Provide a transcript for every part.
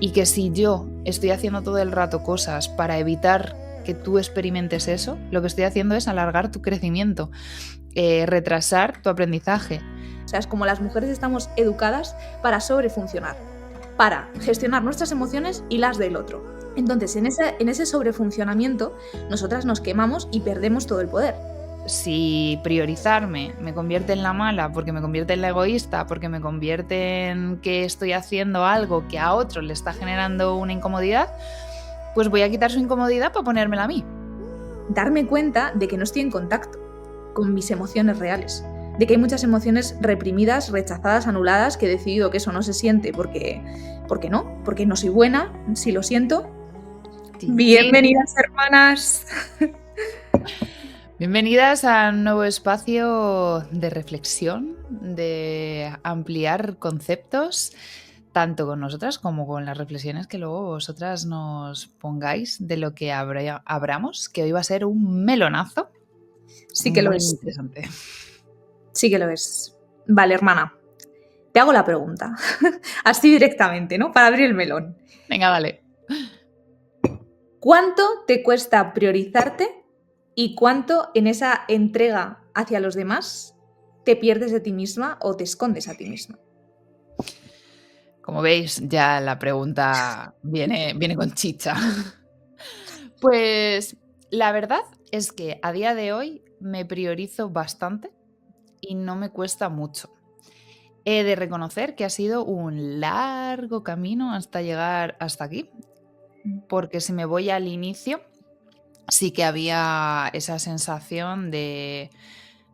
y que si yo estoy haciendo todo el rato cosas para evitar que tú experimentes eso, lo que estoy haciendo es alargar tu crecimiento, retrasar tu aprendizaje. O sea, es como las mujeres estamos educadas para sobrefuncionar, para gestionar nuestras emociones y las del otro. Entonces, en ese sobrefuncionamiento, nosotras nos quemamos y perdemos todo el poder. Si priorizarme me convierte en la mala, porque me convierte en la egoísta, porque me convierte en que estoy haciendo algo que a otro le está generando una incomodidad, pues voy a quitar su incomodidad para ponérmela a mí. Darme cuenta de que no estoy en contacto con mis emociones reales, de que hay muchas emociones reprimidas, rechazadas, anuladas, que he decidido que eso no se siente porque no soy buena, si lo siento. Bienvenidas, hermanas. Bienvenidas a un nuevo espacio de reflexión, de ampliar conceptos, tanto con nosotras como con las reflexiones que luego vosotras nos pongáis de lo que abramos, que hoy va a ser un melonazo. Sí que lo muy es. Interesante. Sí que lo es. Vale, hermana, te hago la pregunta, así directamente, ¿no? Para abrir el melón. Venga, dale. ¿Cuánto te cuesta priorizarte y cuánto en esa entrega hacia los demás te pierdes de ti misma o te escondes a ti misma? Como veis, ya la pregunta viene con chicha. Pues la verdad es que a día de hoy me priorizo bastante y no me cuesta mucho. He de reconocer que ha sido un largo camino hasta llegar hasta aquí, porque si me voy al inicio, sí que había esa sensación de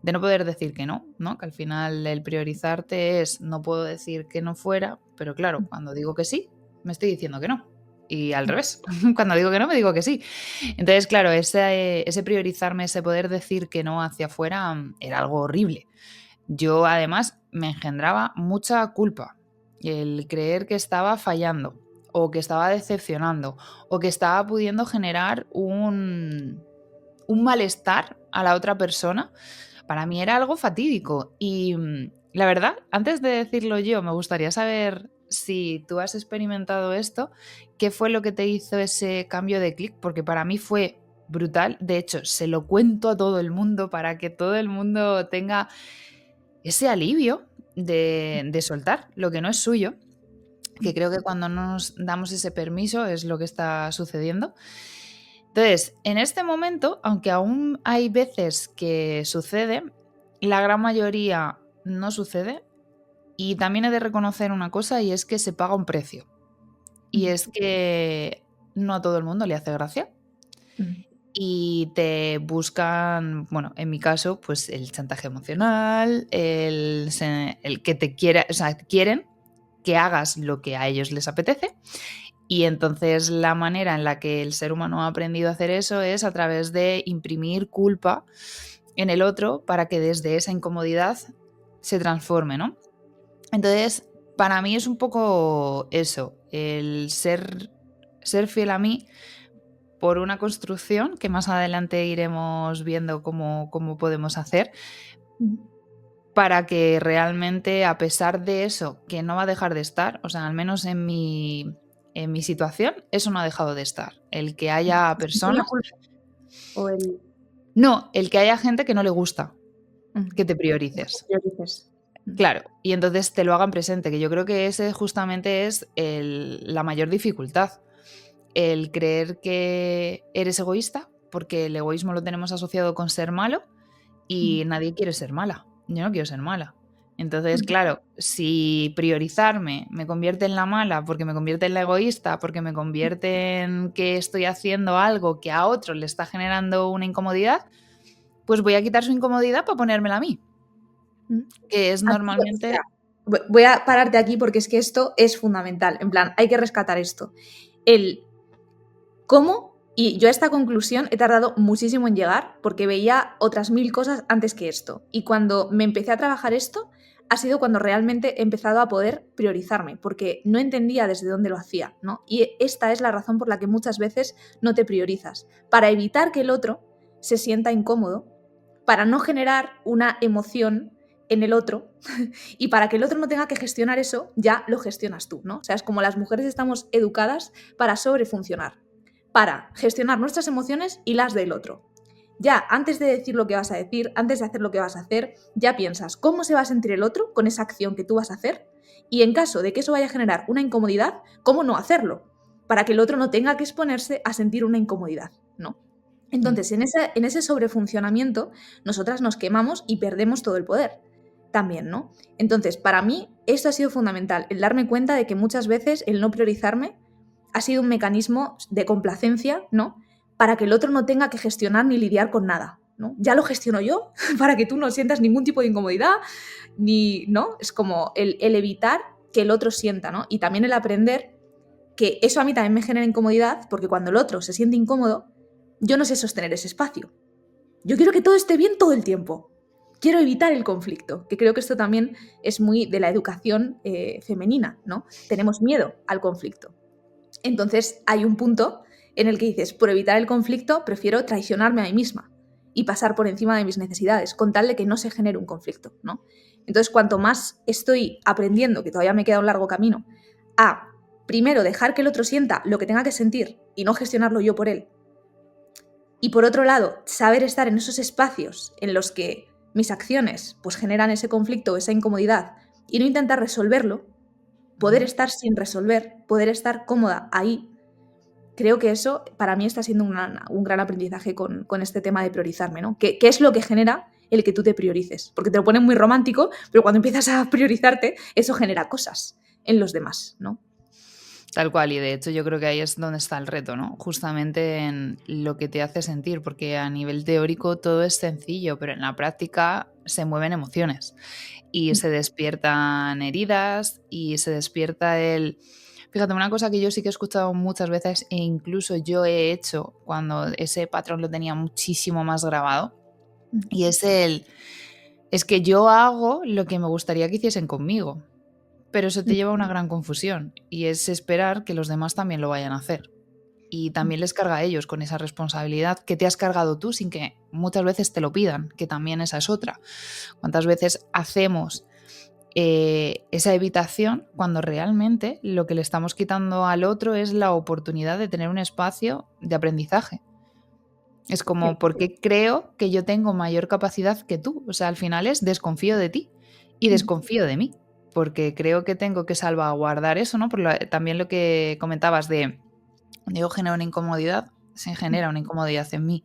no poder decir que no, ¿no? Que al final el priorizarte es no puedo decir que no fuera, pero claro, cuando digo que sí, me estoy diciendo que no. Y al revés, cuando digo que no, me digo que sí. Entonces, claro, ese priorizarme, ese poder decir que no hacia afuera era algo horrible. Yo además me engendraba mucha culpa, el creer que estaba fallando o que estaba decepcionando o que estaba pudiendo generar un malestar a la otra persona. Para mí era algo fatídico y la verdad, antes de decirlo yo, me gustaría saber si tú has experimentado esto, qué fue lo que te hizo ese cambio de clic, porque para mí fue brutal. De hecho, se lo cuento a todo el mundo para que todo el mundo tenga ese alivio de soltar lo que no es suyo, que creo que cuando no nos damos ese permiso es lo que está sucediendo. Entonces, en este momento, aunque aún hay veces que sucede, la gran mayoría no sucede. Y también he de reconocer una cosa, y es que se paga un precio. Y es que no a todo el mundo le hace gracia. Y te buscan, bueno, en mi caso, pues el chantaje emocional, el que te quiera, o sea, quieren que hagas lo que a ellos les apetece. Y entonces la manera en la que el ser humano ha aprendido a hacer eso es a través de imprimir culpa en el otro para que desde esa incomodidad se transforme, ¿no? Entonces, para mí es un poco eso, el ser fiel a mí por una construcción que más adelante iremos viendo cómo podemos hacer, para que realmente, a pesar de eso, que no va a dejar de estar, o sea, al menos en mi situación, eso no ha dejado de estar. El que haya personas... O el... No, el que haya gente que no le gusta que te priorices. Claro, y entonces te lo hagan presente, que yo creo que ese justamente es la mayor dificultad. El creer que eres egoísta, porque el egoísmo lo tenemos asociado con ser malo y nadie quiere ser mala. Yo no quiero ser mala. Entonces, claro, si priorizarme me convierte en la mala, porque me convierte en la egoísta, porque me convierte en que estoy haciendo algo que a otro le está generando una incomodidad, pues voy a quitar su incomodidad para ponérmela a mí. Que es normalmente... Voy a pararte aquí porque es que esto es fundamental. En plan, hay que rescatar esto. El cómo, y yo a esta conclusión he tardado muchísimo en llegar porque veía otras 1000 cosas antes que esto. Y cuando me empecé a trabajar esto, ha sido cuando realmente he empezado a poder priorizarme, porque no entendía desde dónde lo hacía, ¿no? Y esta es la razón por la que muchas veces no te priorizas, para evitar que el otro se sienta incómodo, para no generar una emoción en el otro y para que el otro no tenga que gestionar eso, ya lo gestionas tú, ¿no? O sea, es como las mujeres estamos educadas para sobrefuncionar, para gestionar nuestras emociones y las del otro. Ya antes de decir lo que vas a decir, antes de hacer lo que vas a hacer, ya piensas cómo se va a sentir el otro con esa acción que tú vas a hacer y en caso de que eso vaya a generar una incomodidad, cómo no hacerlo, para que el otro no tenga que exponerse a sentir una incomodidad, ¿no? Entonces, en ese sobrefuncionamiento, nosotras nos quemamos y perdemos todo el poder también, ¿no? Entonces, para mí, esto ha sido fundamental, el darme cuenta de que muchas veces el no priorizarme ha sido un mecanismo de complacencia, ¿no? Para que el otro no tenga que gestionar ni lidiar con nada, ¿no? Ya lo gestiono yo, para que tú no sientas ningún tipo de incomodidad, ni, ¿no? Es como el evitar que el otro sienta, ¿no? Y también el aprender que eso a mí también me genera incomodidad, porque cuando el otro se siente incómodo, yo no sé sostener ese espacio. Yo quiero que todo esté bien todo el tiempo. Quiero evitar el conflicto, que creo que esto también es muy de la educación femenina, ¿no? Tenemos miedo al conflicto. Entonces hay un punto en el que dices, por evitar el conflicto, prefiero traicionarme a mí misma y pasar por encima de mis necesidades, con tal de que no se genere un conflicto, ¿no? Entonces, cuanto más estoy aprendiendo, que todavía me queda un largo camino, a primero dejar que el otro sienta lo que tenga que sentir y no gestionarlo yo por él, y por otro lado, saber estar en esos espacios en los que mis acciones pues generan ese conflicto o esa incomodidad y no intentar resolverlo, poder estar sin resolver, poder estar cómoda ahí, creo que eso para mí está siendo un gran aprendizaje con este tema de priorizarme, ¿no? ¿Qué es lo que genera el que tú te priorices? Porque te lo ponen muy romántico, pero cuando empiezas a priorizarte, eso genera cosas en los demás, ¿no? Tal cual, y de hecho yo creo que ahí es donde está el reto, ¿no? Justamente en lo que te hace sentir, porque a nivel teórico todo es sencillo, pero en la práctica se mueven emociones y se despiertan heridas y se despierta el... Fíjate, una cosa que yo sí que he escuchado muchas veces e incluso yo he hecho cuando ese patrón lo tenía muchísimo más grabado, y es es que yo hago lo que me gustaría que hiciesen conmigo. Pero eso te lleva a una gran confusión y es esperar que los demás también lo vayan a hacer. Y también les carga a ellos con esa responsabilidad que te has cargado tú sin que muchas veces te lo pidan, que también esa es otra. ¿Cuántas veces hacemos esa evitación cuando realmente lo que le estamos quitando al otro es la oportunidad de tener un espacio de aprendizaje? Es como, ¿por qué creo que yo tengo mayor capacidad que tú? O sea, al final es desconfío de ti y desconfío de mí, porque creo que tengo que salvaguardar eso, ¿no? También lo que comentabas de, digo, genera una incomodidad, se genera una incomodidad en mí.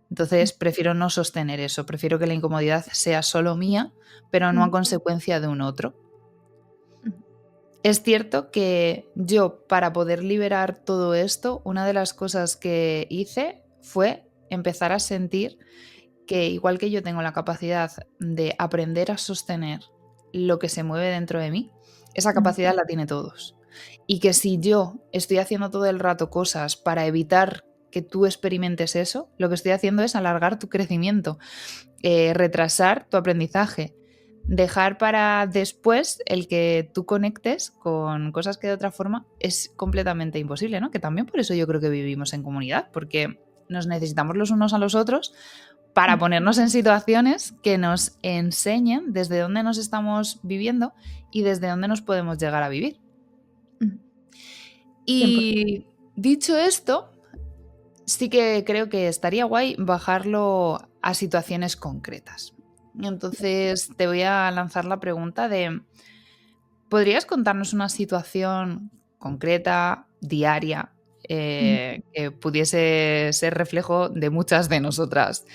Entonces prefiero no sostener eso, prefiero que la incomodidad sea solo mía, pero no a consecuencia de un otro. Es cierto que yo, para poder liberar todo esto, una de las cosas que hice fue empezar a sentir que igual que yo tengo la capacidad de aprender a sostener lo que se mueve dentro de mí, esa capacidad la tiene todos. Y que si yo estoy haciendo todo el rato cosas para evitar que tú experimentes eso, lo que estoy haciendo es alargar tu crecimiento, retrasar tu aprendizaje, dejar para después el que tú conectes con cosas que de otra forma es completamente imposible, ¿no? Que también por eso yo creo que vivimos en comunidad, porque nos necesitamos los unos a los otros para ponernos en situaciones que nos enseñen desde dónde nos estamos viviendo y desde dónde nos podemos llegar a vivir. Y dicho esto, sí que creo que estaría guay bajarlo a situaciones concretas. Entonces te voy a lanzar la pregunta de, ¿podrías contarnos una situación concreta, diaria, que pudiese ser reflejo de muchas de nosotras,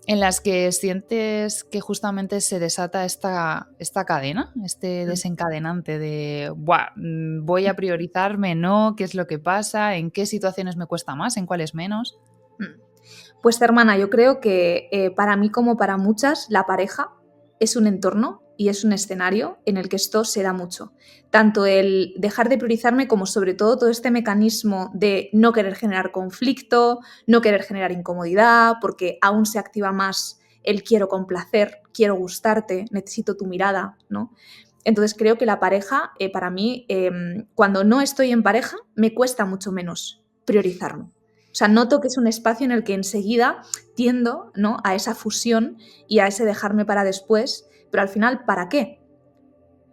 en las que sientes que justamente se desata esta cadena, este desencadenante de voy a priorizarme, no, qué es lo que pasa, en qué situaciones me cuesta más, en cuáles menos? Pues hermana, yo creo que para mí como para muchas, la pareja es un entorno y es un escenario en el que esto se da mucho. Tanto el dejar de priorizarme como sobre todo este mecanismo de no querer generar conflicto, no querer generar incomodidad, porque aún se activa más el quiero complacer, quiero gustarte, necesito tu mirada, ¿no? Entonces creo que la pareja, para mí, cuando no estoy en pareja, me cuesta mucho menos priorizarme. O sea, noto que es un espacio en el que enseguida tiendo, ¿no?, a esa fusión y a ese dejarme para después, pero al final, ¿para qué?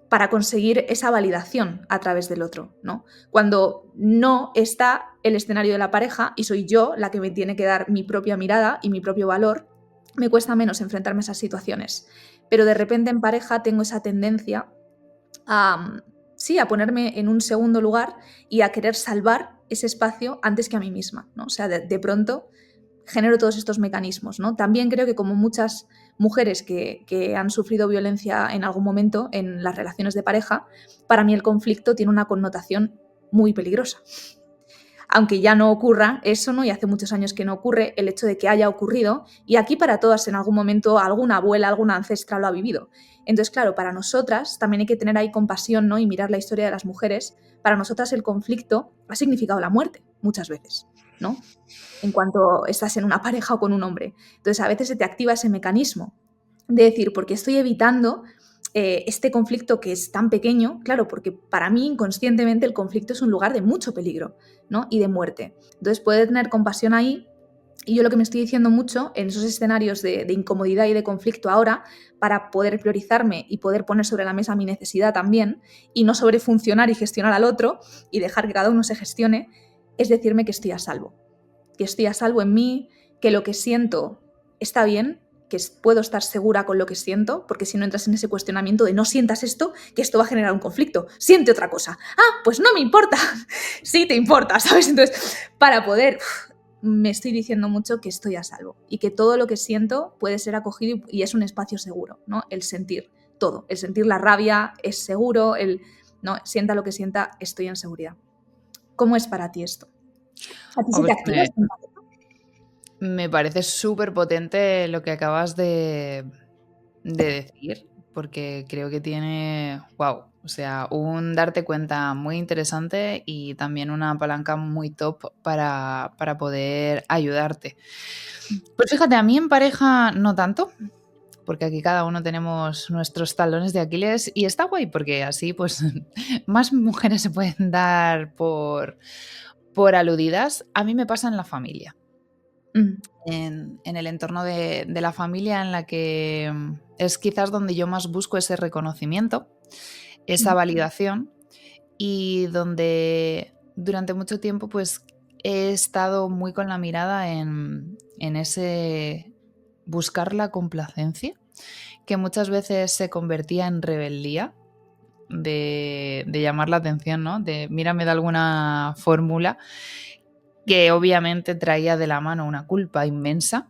Para conseguir esa validación a través del otro, ¿no? Cuando no está el escenario de la pareja y soy yo la que me tiene que dar mi propia mirada y mi propio valor, me cuesta menos enfrentarme a esas situaciones. Pero de repente en pareja tengo esa tendencia a, sí, a ponerme en un segundo lugar y a querer salvar ese espacio antes que a mí misma, ¿no? O sea, de pronto genero todos estos mecanismos, ¿no? También creo que como muchas mujeres que han sufrido violencia en algún momento en las relaciones de pareja, para mí el conflicto tiene una connotación muy peligrosa. Aunque ya no ocurra eso, ¿no? Y hace muchos años que no ocurre, el hecho de que haya ocurrido, y aquí para todas en algún momento alguna abuela, alguna ancestra lo ha vivido. Entonces, claro, para nosotras también hay que tener ahí compasión, ¿no? Y mirar la historia de las mujeres. Para nosotras el conflicto ha significado la muerte, muchas veces, ¿no? En cuanto estás en una pareja o con un hombre. Entonces, a veces se te activa ese mecanismo de decir, ¿por qué estoy evitando este conflicto que es tan pequeño? Claro, porque para mí inconscientemente el conflicto es un lugar de mucho peligro, ¿no? Y de muerte. Entonces, puede tener compasión ahí. Y yo lo que me estoy diciendo mucho en esos escenarios de incomodidad y de conflicto ahora, para poder priorizarme y poder poner sobre la mesa mi necesidad también, y no sobrefuncionar y gestionar al otro y dejar que cada uno se gestione, es decirme que estoy a salvo. Que estoy a salvo en mí, que lo que siento está bien, que puedo estar segura con lo que siento, porque si no entras en ese cuestionamiento de no sientas esto, que esto va a generar un conflicto, siente otra cosa. Ah, pues no me importa. Sí te importa, ¿sabes? Entonces, para poder, me estoy diciendo mucho que estoy a salvo y que todo lo que siento puede ser acogido y es un espacio seguro, ¿no? El sentir todo, el sentir la rabia es seguro, no, sienta lo que sienta, estoy en seguridad. ¿Cómo es para ti esto? ¿A ti se te Pues activa esto? me parece súper potente lo que acabas de decir, porque creo que tiene, wow, o sea, un darte cuenta muy interesante y también una palanca muy top para poder ayudarte. Pues fíjate, a mí en pareja no tanto, porque aquí cada uno tenemos nuestros talones de Aquiles y está guay porque así pues más mujeres se pueden dar por aludidas. A mí me pasa en la familia. En el entorno de la familia en la que es quizás donde yo más busco ese reconocimiento, esa validación y donde durante mucho tiempo pues he estado muy con la mirada en ese buscar la complacencia, que muchas veces se convertía en rebeldía de llamar la atención, ¿no? De mírame de alguna fórmula que obviamente traía de la mano una culpa inmensa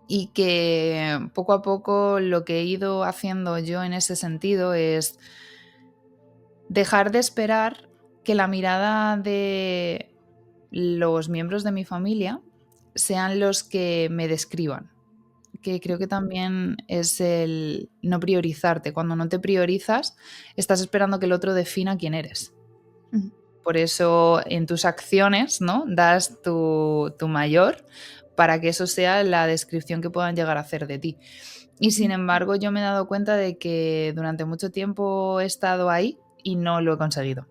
y que poco a poco lo que he ido haciendo yo en ese sentido es dejar de esperar que la mirada de los miembros de mi familia sean los que me describan, que creo que también es el no priorizarte. Cuando no te priorizas, estás esperando que el otro defina quién eres. Por eso en tus acciones, ¿no? Das tu mayor para que eso sea la descripción que puedan llegar a hacer de ti. Y sin embargo, yo me he dado cuenta de que durante mucho tiempo he estado ahí y no lo he conseguido.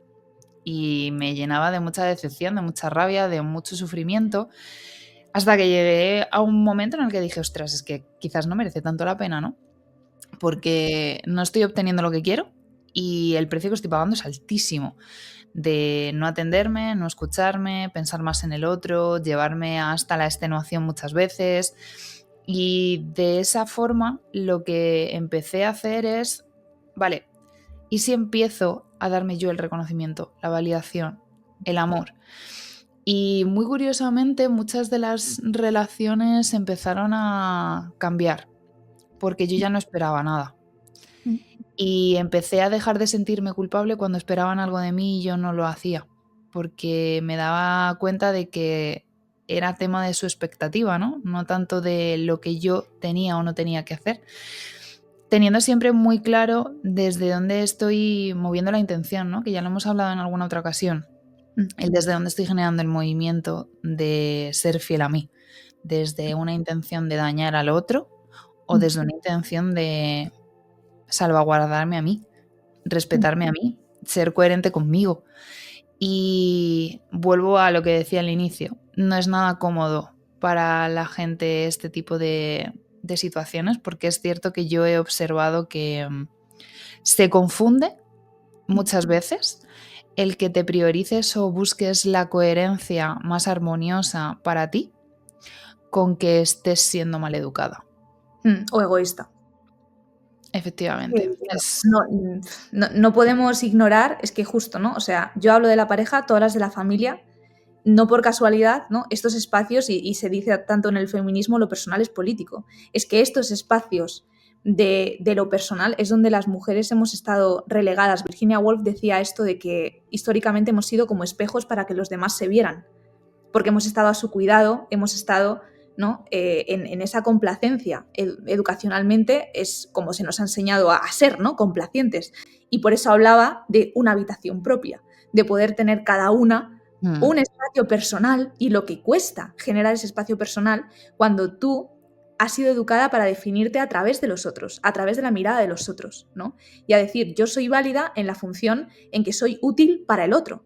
Y me llenaba de mucha decepción, de mucha rabia, de mucho sufrimiento, hasta que llegué a un momento en el que dije, ostras, es que quizás no merece tanto la pena, ¿no? Porque no estoy obteniendo lo que quiero y el precio que estoy pagando es altísimo. De no atenderme, no escucharme, pensar más en el otro, llevarme hasta la extenuación muchas veces. Y de esa forma lo que empecé a hacer es, vale, ¿y si empiezo a darme yo el reconocimiento, la validación, el amor? Y muy curiosamente muchas de las relaciones empezaron a cambiar, porque yo ya no esperaba nada. Y empecé a dejar de sentirme culpable cuando esperaban algo de mí y yo no lo hacía, porque me daba cuenta de que era tema de su expectativa, ¿no? No tanto de lo que yo tenía o no tenía que hacer. Teniendo siempre muy claro desde dónde estoy moviendo la intención, ¿no? Que ya lo hemos hablado en alguna otra ocasión. El desde dónde estoy generando el movimiento de ser fiel a mí. Desde una intención de dañar al otro o desde una intención de salvaguardarme a mí, respetarme a mí, ser coherente conmigo. Y vuelvo a lo que decía al inicio, no es nada cómodo para la gente este tipo de de situaciones, porque es cierto que yo he observado que se confunde muchas veces el que te priorices o busques la coherencia más armoniosa para ti con que estés siendo maleducada. O egoísta. Efectivamente. Claro, no podemos ignorar, es que justo, ¿no? O sea, yo hablo de la pareja, tú hablas de la familia, no por casualidad, ¿no? Estos espacios, y se dice tanto en el feminismo, lo personal es político. Es que estos espacios de lo personal es donde las mujeres hemos estado relegadas. Virginia Woolf decía esto de que históricamente hemos sido como espejos para que los demás se vieran, porque hemos estado a su cuidado, hemos estado, ¿no? En esa complacencia. Educacionalmente es como se nos ha enseñado a ser, ¿no? Complacientes. Y por eso hablaba de una habitación propia, de poder tener cada una un espacio personal y lo que cuesta generar ese espacio personal cuando tú has sido educada para definirte a través de los otros, a través de la mirada de los otros, ¿no? Y a decir, yo soy válida en la función en que soy útil para el otro,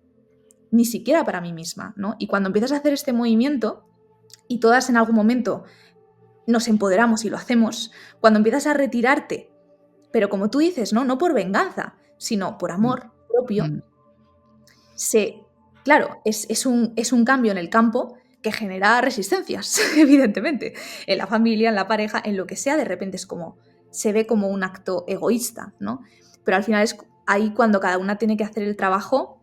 ni siquiera para mí misma, ¿no? Y cuando empiezas a hacer este movimiento, y todas en algún momento nos empoderamos y lo hacemos, cuando empiezas a retirarte, pero como tú dices, ¿no? No por venganza, sino por amor propio, claro, es un cambio en el campo que genera resistencias, evidentemente. En la familia, en la pareja, en lo que sea, de repente es como, se ve como un acto egoísta, ¿no? Pero al final es ahí cuando cada una tiene que hacer el trabajo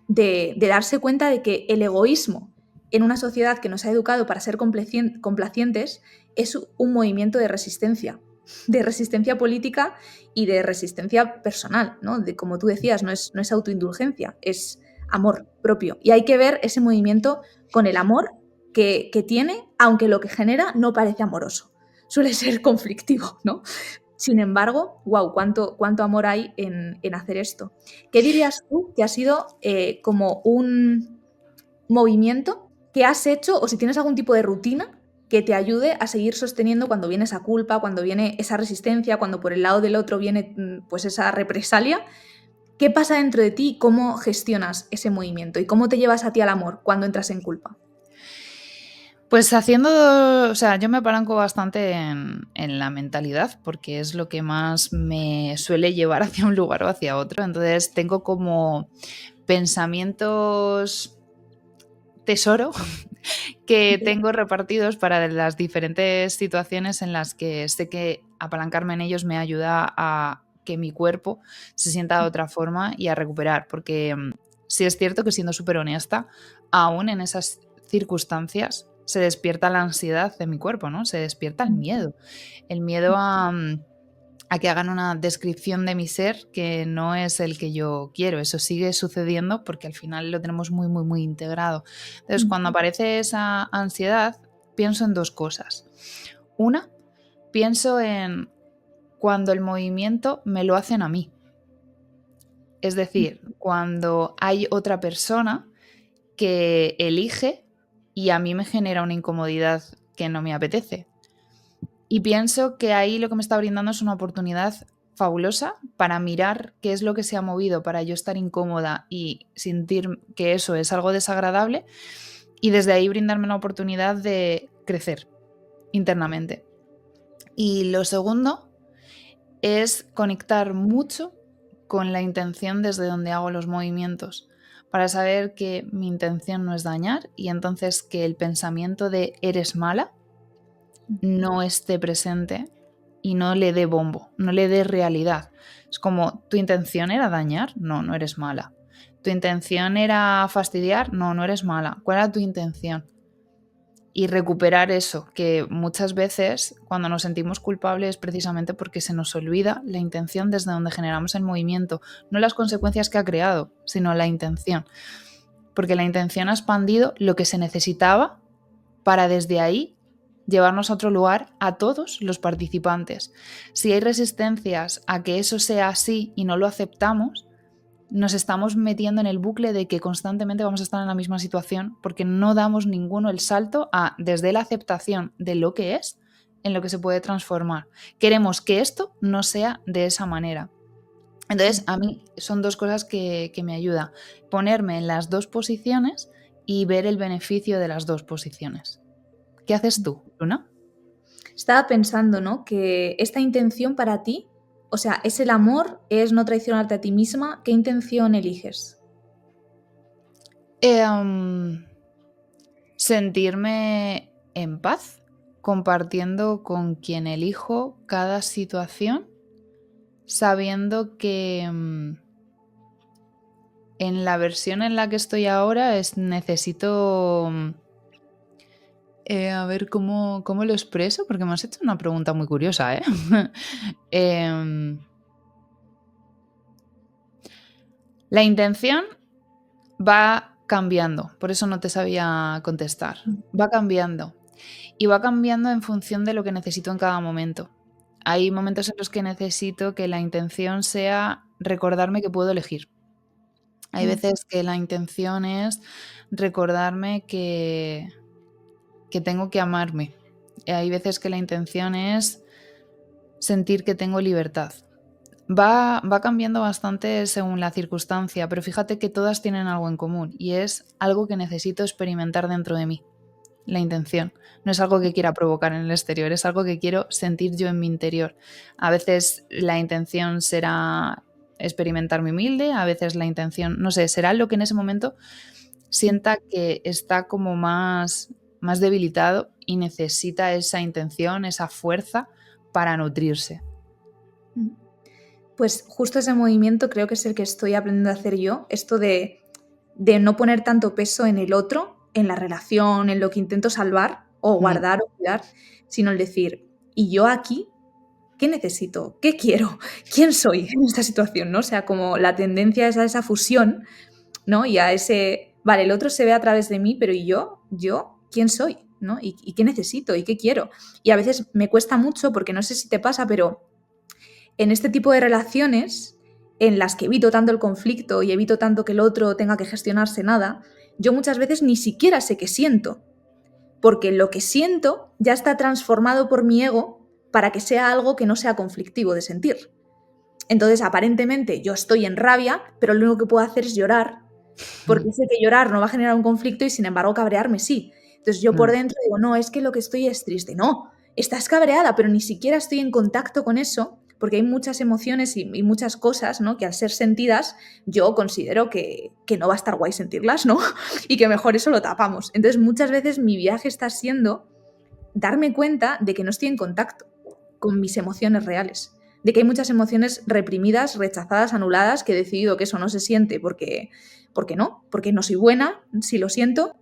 de darse cuenta de que el egoísmo en una sociedad que nos ha educado para ser complacientes es un movimiento de resistencia política y de resistencia personal, ¿no? De, como tú decías, no es autoindulgencia, es amor propio. Y hay que ver ese movimiento con el amor que tiene, aunque lo que genera no parece amoroso. Suele ser conflictivo, ¿no? Sin embargo, wow, cuánto amor hay en hacer esto. ¿Qué dirías tú que ha sido como un movimiento que has hecho, o si tienes algún tipo de rutina que te ayude a seguir sosteniendo cuando viene esa culpa, cuando viene esa resistencia, cuando por el lado del otro viene pues esa represalia? ¿Qué pasa dentro de ti y cómo gestionas ese movimiento? ¿Y cómo te llevas a ti al amor cuando entras en culpa? Pues haciendo, o sea, yo me apalanco bastante en la mentalidad porque es lo que más me suele llevar hacia un lugar o hacia otro. Entonces tengo como pensamientos tesoro que tengo repartidos para las diferentes situaciones en las que sé que apalancarme en ellos me ayuda a que mi cuerpo se sienta de otra forma y a recuperar. Porque sí es cierto que, siendo súper honesta, aún en esas circunstancias se despierta la ansiedad de mi cuerpo, ¿no? Se despierta el miedo a que hagan una descripción de mi ser que no es el que yo quiero. Eso sigue sucediendo porque al final lo tenemos muy, muy, muy integrado. Entonces, cuando aparece esa ansiedad, pienso en dos cosas. Una, pienso en cuando el movimiento me lo hacen a mí. Es decir, cuando hay otra persona que elige y a mí me genera una incomodidad que no me apetece. Y pienso que ahí lo que me está brindando es una oportunidad fabulosa para mirar qué es lo que se ha movido para yo estar incómoda y sentir que eso es algo desagradable, y desde ahí brindarme la oportunidad de crecer internamente. Y lo segundo es conectar mucho con la intención desde donde hago los movimientos, para saber que mi intención no es dañar, y entonces que el pensamiento de eres mala no esté presente y no le dé bombo, no le dé realidad. Es como, ¿tu intención era dañar? No, no eres mala. ¿Tu intención era fastidiar? No, no eres mala. ¿Cuál era tu intención? Y recuperar eso, que muchas veces cuando nos sentimos culpables es precisamente porque se nos olvida la intención desde donde generamos el movimiento, no las consecuencias que ha creado, sino la intención. Porque la intención ha expandido lo que se necesitaba para desde ahí llevarnos a otro lugar a todos los participantes. Si hay resistencias a que eso sea así y no lo aceptamos, nos estamos metiendo en el bucle de que constantemente vamos a estar en la misma situación porque no damos ninguno el salto a, desde la aceptación de lo que es, en lo que se puede transformar. Queremos que esto no sea de esa manera. Entonces, a mí son dos cosas que me ayudan. Ponerme en las dos posiciones y ver el beneficio de las dos posiciones. ¿Qué haces tú, Luna? Estaba pensando, ¿no? Que esta intención para ti, o sea, ¿es el amor? ¿Es no traicionarte a ti misma? ¿Qué intención eliges? Sentirme en paz, compartiendo con quien elijo cada situación, sabiendo que en la versión en la que estoy ahora necesito... a ver cómo lo expreso, porque me has hecho una pregunta muy curiosa, ¿eh? La intención va cambiando, por eso no te sabía contestar. Va cambiando. Y va cambiando en función de lo que necesito en cada momento. Hay momentos en los que necesito que la intención sea recordarme que puedo elegir. Hay veces que la intención es recordarme que tengo que amarme. Hay veces que la intención es sentir que tengo libertad. Va cambiando bastante según la circunstancia, pero fíjate que todas tienen algo en común y es algo que necesito experimentar dentro de mí. La intención. No es algo que quiera provocar en el exterior, es algo que quiero sentir yo en mi interior. A veces la intención será experimentarme humilde, a veces la intención, no sé, será lo que en ese momento sienta que está como más debilitado y necesita esa intención, esa fuerza para nutrirse. Pues justo ese movimiento creo que es el que estoy aprendiendo a hacer yo, esto de no poner tanto peso en el otro, en la relación, en lo que intento salvar o guardar o cuidar, sino el decir, ¿y yo aquí qué necesito? ¿Qué quiero? ¿Quién soy en esta situación? ¿No? O sea, como la tendencia es a esa fusión, ¿no? Y a ese, vale, el otro se ve a través de mí, pero ¿y yo? ¿Yo? ¿Quién soy? ¿No? ¿Y qué necesito? ¿Y qué quiero? Y a veces me cuesta mucho, porque no sé si te pasa, pero en este tipo de relaciones en las que evito tanto el conflicto y evito tanto que el otro tenga que gestionarse nada, yo muchas veces ni siquiera sé qué siento, porque lo que siento ya está transformado por mi ego para que sea algo que no sea conflictivo de sentir. Entonces, aparentemente, yo estoy en rabia, pero lo único que puedo hacer es llorar, porque sé que llorar no va a generar un conflicto y, sin embargo, cabrearme sí. Entonces, yo por dentro digo, no, es que lo que estoy es triste. No, estás cabreada, pero ni siquiera estoy en contacto con eso, porque hay muchas emociones y muchas cosas, ¿no? Que al ser sentidas, yo considero que no va a estar guay sentirlas, ¿no? Y que mejor eso lo tapamos. Entonces, muchas veces mi viaje está siendo darme cuenta de que no estoy en contacto con mis emociones reales, de que hay muchas emociones reprimidas, rechazadas, anuladas, que he decidido que eso no se siente porque no soy buena, si lo siento,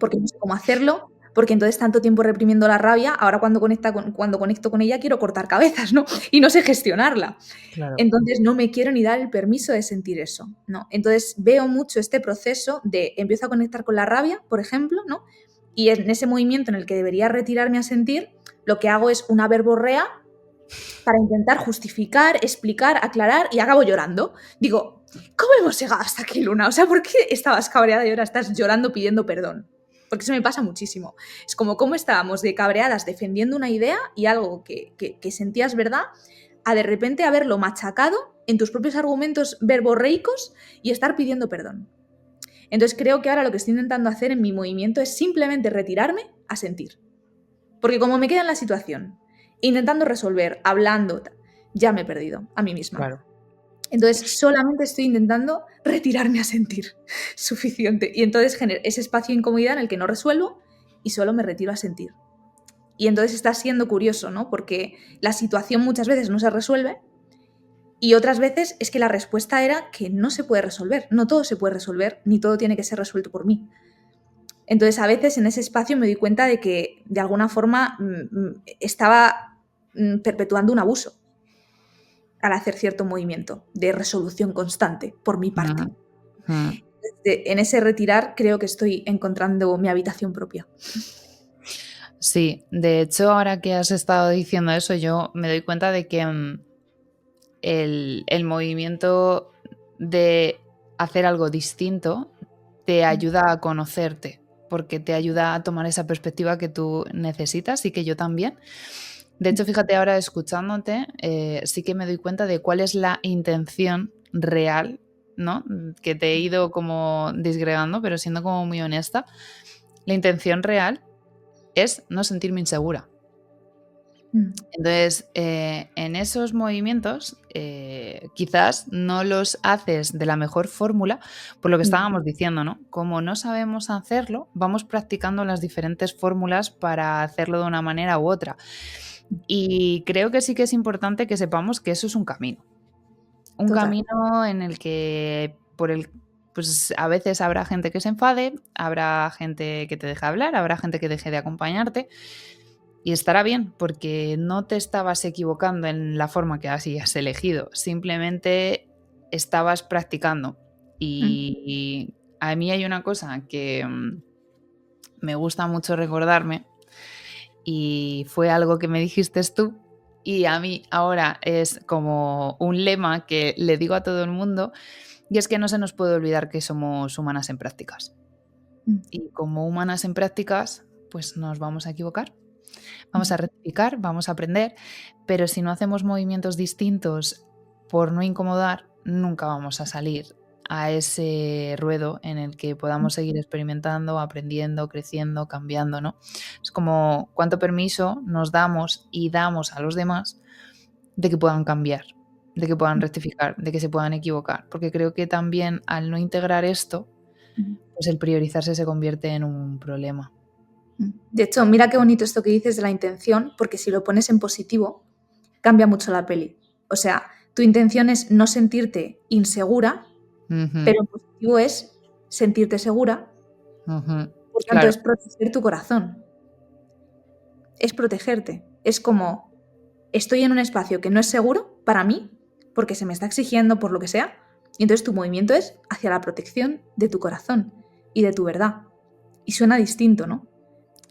porque no sé cómo hacerlo, porque entonces tanto tiempo reprimiendo la rabia, ahora cuando conecto con ella quiero cortar cabezas, ¿no? Y no sé gestionarla. Claro. Entonces no me quiero ni dar el permiso de sentir eso, ¿no? Entonces veo mucho este proceso de empiezo a conectar con la rabia, por ejemplo, ¿no? Y en ese movimiento en el que debería retirarme a sentir, lo que hago es una verborrea para intentar justificar, explicar, aclarar y acabo llorando. Digo, ¿cómo hemos llegado hasta aquí, Luna? O sea, ¿por qué estabas cabreada y ahora estás llorando pidiendo perdón? Porque eso me pasa muchísimo. Es como cómo estábamos de cabreadas defendiendo una idea y algo que sentías verdad, a de repente haberlo machacado en tus propios argumentos verborreicos y estar pidiendo perdón. Entonces creo que ahora lo que estoy intentando hacer en mi movimiento es simplemente retirarme a sentir. Porque como me queda en la situación, intentando resolver, hablando, ya me he perdido a mí misma. Claro. Entonces solamente estoy intentando retirarme a sentir. Suficiente. Y entonces genero ese espacio de incomodidad en el que no resuelvo y solo me retiro a sentir. Y entonces está siendo curioso, ¿no? Porque la situación muchas veces no se resuelve y otras veces es que la respuesta era que no se puede resolver. No todo se puede resolver, ni todo tiene que ser resuelto por mí. Entonces, a veces en ese espacio me di cuenta de que, de alguna forma, estaba perpetuando un abuso al hacer cierto movimiento de resolución constante por mi parte. En ese retirar creo que estoy encontrando mi habitación propia. Sí, de hecho, ahora que has estado diciendo eso, yo me doy cuenta de que el movimiento de hacer algo distinto te ayuda a conocerte, porque te ayuda a tomar esa perspectiva que tú necesitas y que yo también. De hecho, fíjate, ahora escuchándote, sí que me doy cuenta de cuál es la intención real, ¿no? Que te he ido como disgregando, pero siendo como muy honesta. La intención real es no sentirme insegura. Entonces, en esos movimientos, quizás no los haces de la mejor fórmula, por lo que estábamos diciendo, ¿no? Como no sabemos hacerlo, vamos practicando las diferentes fórmulas para hacerlo de una manera u otra. Y creo que sí que es importante que sepamos que eso es un camino. Un Total. camino en el que pues a veces habrá gente que se enfade, habrá gente que te deje hablar, habrá gente que deje de acompañarte. Y estará bien, porque no te estabas equivocando en la forma que hayas elegido, simplemente estabas practicando. Y a mí hay una cosa que me gusta mucho recordarme, y fue algo que me dijiste tú, y a mí ahora es como un lema que le digo a todo el mundo, y es que no se nos puede olvidar que somos humanas en prácticas. Y como humanas en prácticas, pues nos vamos a equivocar. Vamos a rectificar, vamos a aprender, pero si no hacemos movimientos distintos por no incomodar, nunca vamos a salir a ese ruedo en el que podamos seguir experimentando, aprendiendo, creciendo, cambiando, ¿no? Es como cuánto permiso nos damos y damos a los demás de que puedan cambiar, de que puedan rectificar, de que se puedan equivocar, porque creo que también al no integrar esto, pues el priorizarse se convierte en un problema. De hecho, mira qué bonito esto que dices de la intención, porque si lo pones en positivo, cambia mucho la peli. O sea, tu intención es no sentirte insegura, pero en positivo es sentirte segura, por tanto Claro. es proteger tu corazón. Es protegerte. Es como, estoy en un espacio que no es seguro para mí, porque se me está exigiendo por lo que sea, y entonces tu movimiento es hacia la protección de tu corazón y de tu verdad. Y suena distinto, ¿no?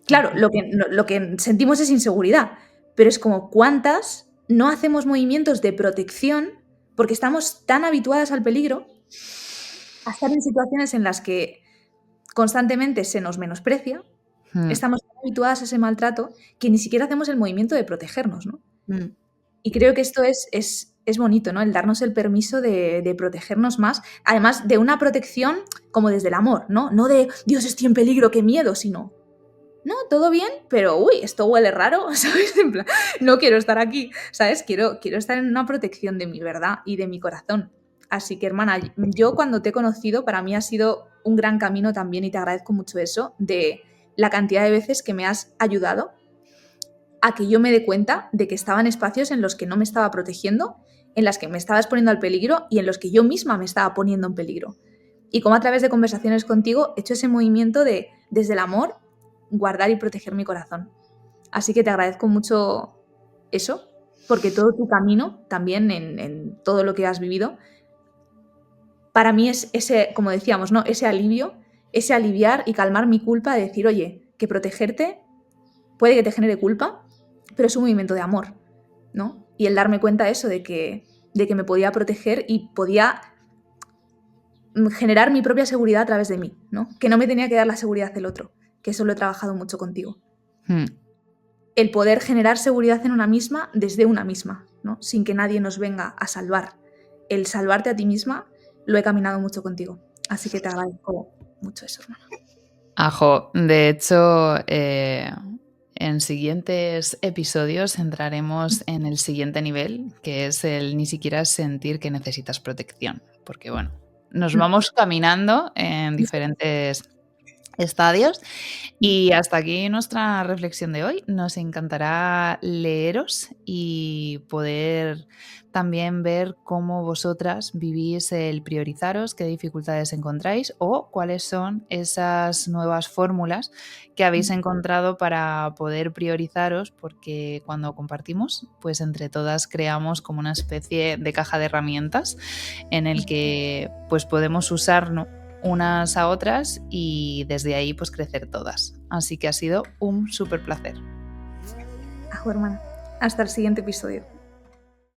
Claro, lo que sentimos es inseguridad, pero es como cuántas no hacemos movimientos de protección porque estamos tan habituadas al peligro, a estar en situaciones en las que constantemente se nos menosprecia, estamos tan habituadas a ese maltrato que ni siquiera hacemos el movimiento de protegernos, ¿no? Y creo que esto es bonito, ¿no? El darnos el permiso de protegernos más, además de una protección como desde el amor, ¿no? No de, Dios, estoy en peligro, qué miedo, sino, no, todo bien, pero uy, esto huele raro, ¿sabes? En plan, no quiero estar aquí, ¿sabes? Quiero estar en una protección de mi verdad y de mi corazón. Así que, hermana, yo cuando te he conocido, para mí ha sido un gran camino también y te agradezco mucho eso, de la cantidad de veces que me has ayudado a que yo me dé cuenta de que estaba en espacios en los que no me estaba protegiendo, en las que me estaba exponiendo al peligro y en los que yo misma me estaba poniendo en peligro. Y como a través de conversaciones contigo he hecho ese movimiento de, desde el amor, guardar y proteger mi corazón. Así que te agradezco mucho eso, porque todo tu camino, también en todo lo que has vivido, para mí es ese, como decíamos, ¿no? Ese alivio, ese aliviar y calmar mi culpa de decir, oye, que protegerte puede que te genere culpa, pero es un movimiento de amor, ¿no? Y el darme cuenta de eso, de que me podía proteger y podía generar mi propia seguridad a través de mí, ¿no? Que no me tenía que dar la seguridad del otro, que eso lo he trabajado mucho contigo. El poder generar seguridad en una misma desde una misma, ¿no? Sin que nadie nos venga a salvar. El salvarte a ti misma lo he caminado mucho contigo. Así que te agradezco mucho eso, hermano. Ajo, de hecho, en siguientes episodios entraremos en el siguiente nivel, que es el ni siquiera sentir que necesitas protección, porque bueno, nos vamos caminando en diferentes estadios. Y hasta aquí nuestra reflexión de hoy. Nos encantará leeros y poder también ver cómo vosotras vivís el priorizaros, qué dificultades encontráis o cuáles son esas nuevas fórmulas que habéis encontrado para poder priorizaros, porque cuando compartimos, pues entre todas creamos como una especie de caja de herramientas en el que pues podemos usarnos unas a otras y desde ahí pues crecer todas. Así que ha sido un súper placer. Ajo, hermana. Hasta el siguiente episodio.